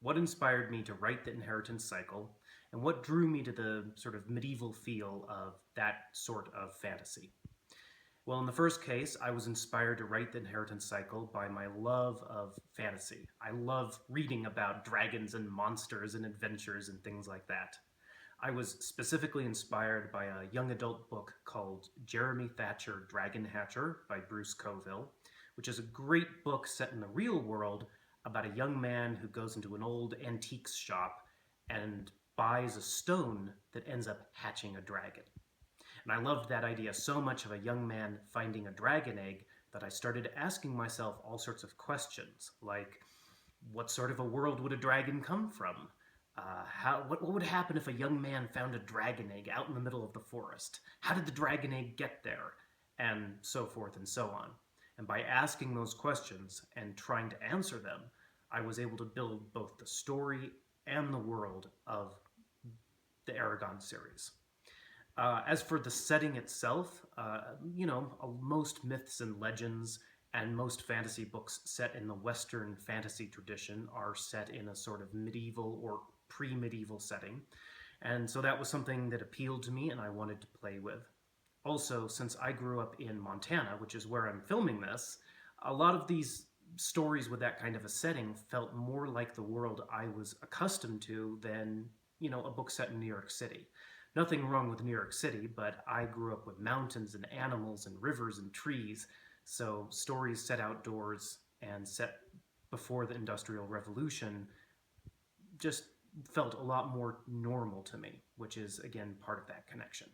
What inspired me to write The Inheritance Cycle, and what drew me to the sort of medieval feel of that sort of fantasy? Well, in the first case, I was inspired to write The Inheritance Cycle by my love of fantasy. I love reading about dragons and monsters and adventures and things like that. I was specifically inspired by a young adult book called Jeremy Thatcher Dragon Hatcher by Bruce Coville, which is a great book set in the real world about a young man who goes into an old antiques shop and buys a stone that ends up hatching a dragon. And I loved that idea so much of a young man finding a dragon egg that I started asking myself all sorts of questions, like what sort of a world would a dragon come from? What would happen if a young man found a dragon egg out in the middle of the forest? How did the dragon egg get there? And so forth and so on. And by asking those questions and trying to answer them, I was able to build both the story and the world of the Aragon series. As for the setting itself, most myths and legends and most fantasy books set in the Western fantasy tradition are set in a sort of medieval or pre-medieval setting. And so that was something that appealed to me and I wanted to play with. Also, since I grew up in Montana, which is where I'm filming this, a lot of these stories with that kind of a setting felt more like the world I was accustomed to than, a book set in New York City. Nothing wrong with New York City, but I grew up with mountains and animals and rivers and trees, so stories set outdoors and set before the Industrial Revolution just felt a lot more normal to me, which is, again, part of that connection.